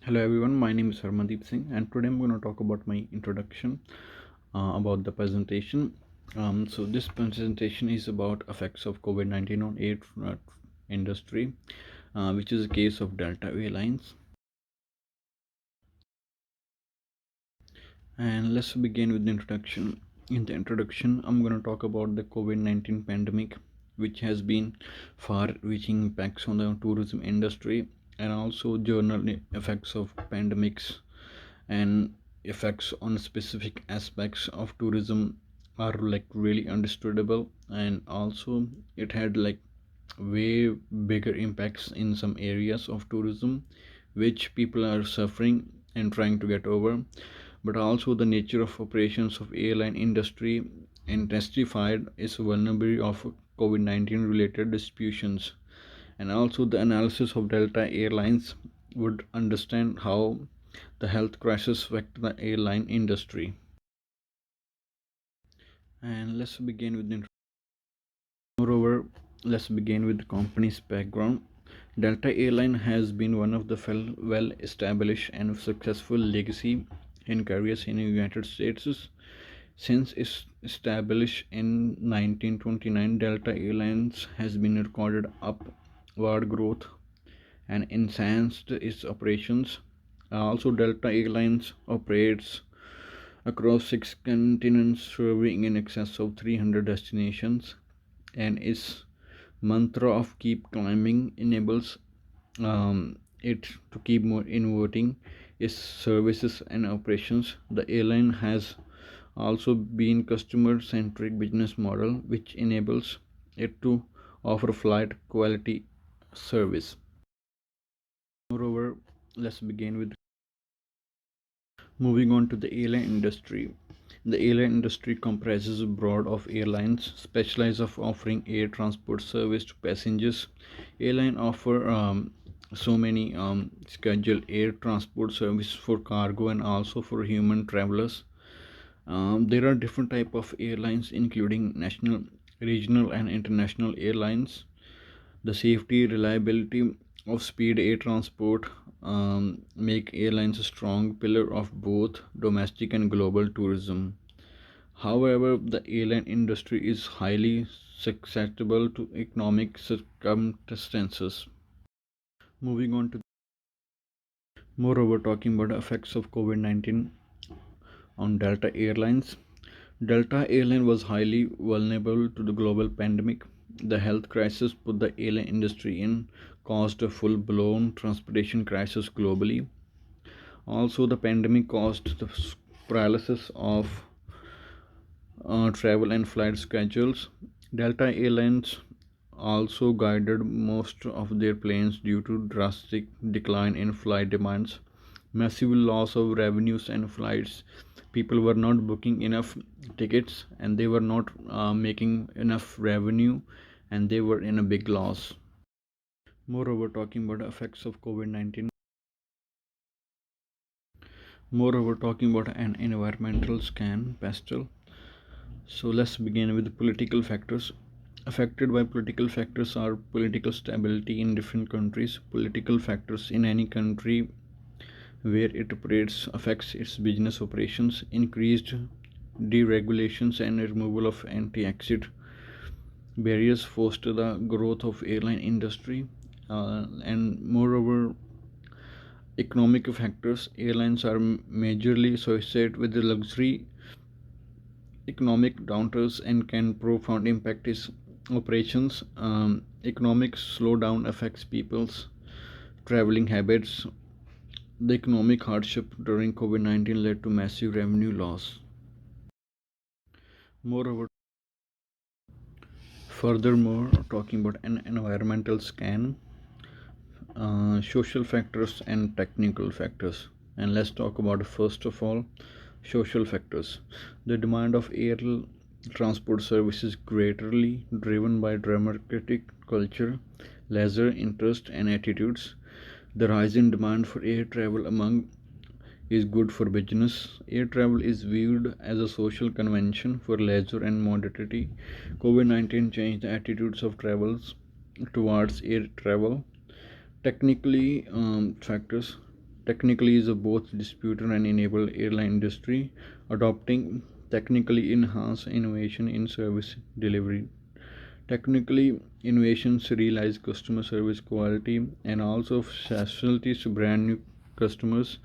Hello everyone, my name is Harmandeep Singh, and today I'm going to talk about my introduction about the presentation. So this presentation is about effects of COVID-19 on air industry, which is a case of Delta Airlines. And let's begin with the introduction. In the introduction, I'm going to talk about the COVID-19 pandemic, which has been far-reaching impacts on the tourism industry and also general effects of pandemics and effects on specific aspects of tourism are like really understandable, and also it had like way bigger impacts in some areas of tourism which people are suffering and trying to get over, but also the nature of operations of airline industry intensified its vulnerability of COVID-19 related distributions, and also the analysis of Delta Airlines would understand how the health crisis affected the airline industry. And let's begin with the moreover, let's begin with the company's background. Delta Airline has been one of the well established and successful legacy in carriers in the United States. Since its established in 1929, Delta Airlines has been recorded upward growth and enhanced its operations. Also, Delta Airlines operates across six continents, serving in excess of 300 destinations, and its mantra of keep climbing enables it to keep more innovating its services and operations. The airline has also been customer centric business model which enables it to offer flight quality service. Moreover, let's begin with moving on to the airline industry. The airline industry comprises a broad of airlines specialized of offering air transport service to passengers. Airline offer so many scheduled air transport service for cargo and also for human travelers. There are different type of airlines including national, regional and international airlines. The safety, reliability of speed air transport make airlines a strong pillar of both domestic and global tourism. However, the airline industry is highly susceptible to economic circumstances. Moving on to moreover, talking about the effects of COVID-19 on Delta Airlines. Delta Airline was highly vulnerable to the global pandemic. The health crisis put the airline industry in, caused a full blown transportation crisis globally. Also, the pandemic caused the paralysis of travel and flight schedules. Delta Airlines also guided most of their planes due to drastic decline in flight demands, massive loss of revenues and flights. People were not booking enough tickets and they were not making enough revenue, and they were in a big loss. Moreover, talking about the effects of COVID-19. Moreover, talking about an environmental scan pastel. So let's begin with the political factors. Affected by political factors are political stability in different countries. Political factors in any country where it operates affects its business operations. Increased deregulations and removal of anti-exit barriers foster the growth of airline industry. And moreover, economic factors, airlines are majorly associated with the luxury economic downturns and can profound impact its operations. Economic slowdown affects people's traveling habits. The economic hardship during COVID-19 led to massive revenue loss. Moreover, furthermore, talking about an environmental scan, social factors and technical factors. And let's talk about first of all social factors. The demand of air transport service is greatly driven by democratic culture, leisure interest, and attitudes. The rise in demand for air travel among is good for business. Air travel is viewed as a social convention for leisure and modernity. COVID 19 changed the attitudes of travelers towards air travel. Technically, factors. technically is a both distributor and enable airline industry, adopting technically enhanced innovation in service delivery. Technically, innovations realize customer service quality and also facilities brand new customers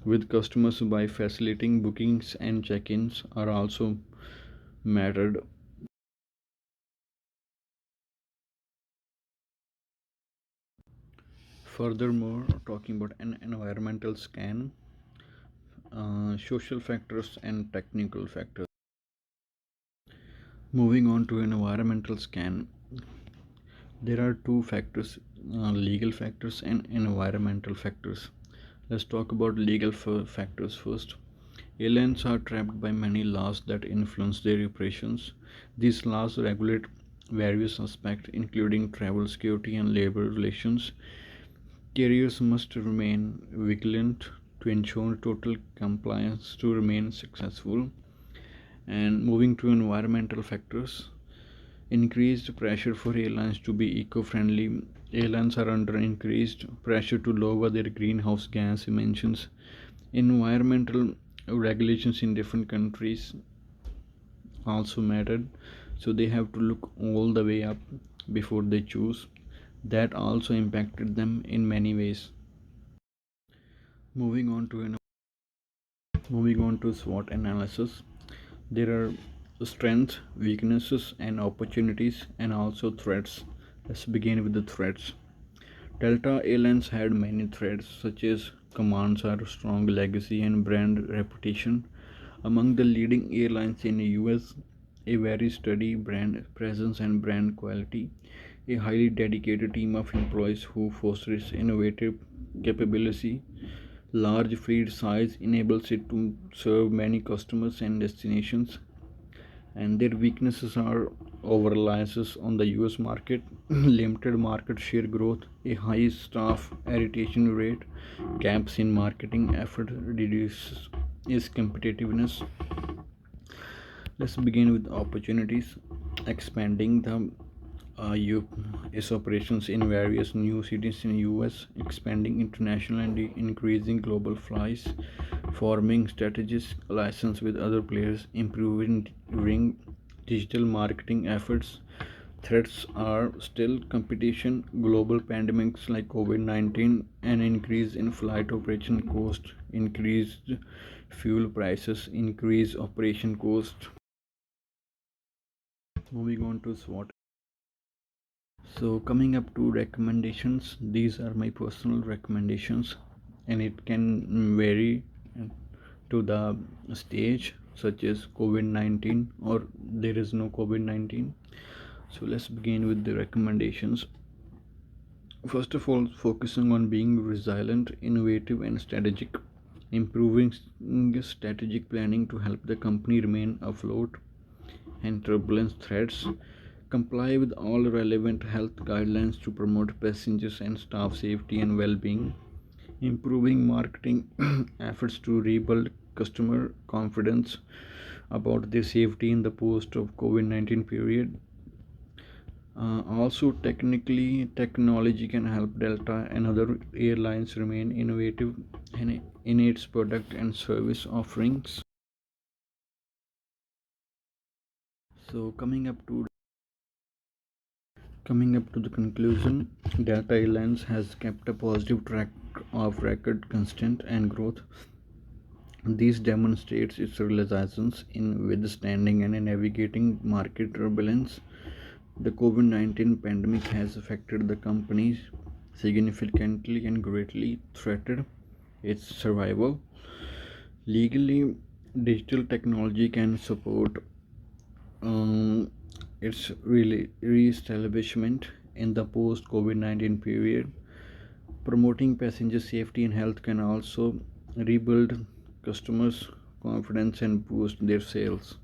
with customers by facilitating bookings and check-ins are also mattered. Furthermore, talking about an environmental scan, social factors and technical factors. Moving on to an environmental scan, there are two factors, legal factors and environmental factors. Let's talk about legal factors first. Aliens are trapped by many laws that influence their operations. These laws regulate various aspects, including travel security and labor relations. Carriers must remain vigilant to ensure total compliance to remain successful. And moving to environmental factors, increased pressure for airlines to be eco-friendly. Airlines are under increased pressure to lower their greenhouse gas emissions. Environmental regulations in different countries also mattered, so they have to look all the way up before they choose. That also impacted them in many ways. Moving on to SWOT analysis, there are strengths, weaknesses, and opportunities, and also threats. Let's begin with the threats. Delta Airlines had many threats, such as commands are strong legacy and brand reputation. Among the leading airlines in the US, a very steady brand presence and brand quality, a highly dedicated team of employees who fosters innovative capability, large fleet size enables it to serve many customers and destinations, and their weaknesses are over reliance on the US market, limited market share growth, a high staff attrition rate, gaps in marketing effort reduces its competitiveness. Let's begin with opportunities. Expanding the its operations in various new cities in US, expanding international and increasing global flights, forming strategic alliances with other players, improving digital marketing efforts. Threats are still competition, global pandemics like COVID 19, an increase in flight operation cost, increased fuel prices, increased operation cost. Moving on to SWOT. So, coming up to recommendations, these are my personal recommendations, and it can vary to the stage, such as COVID 19 or there is no COVID 19. So, let's begin with the recommendations. First of all, focusing on being resilient, innovative, and strategic, improving strategic planning to help the company remain afloat and turbulence threats, comply with all relevant health guidelines to promote passengers and staff safety and well-being, improving marketing efforts to rebuild customer confidence about their safety in the post of COVID-19 period. Also, technically, technology can help Delta and other airlines remain innovative in its product and service offerings. So, coming up to the conclusion, Delta Airlines has kept a positive track of record constant and growth. This demonstrates its resilience in withstanding and navigating market turbulence. The COVID 19 pandemic has affected the company significantly and greatly threatened its survival. Legally, digital technology can support its really re-establishment in the post-COVID 19 period. Promoting passenger safety and health can also rebuild customers' confidence and boost their sales.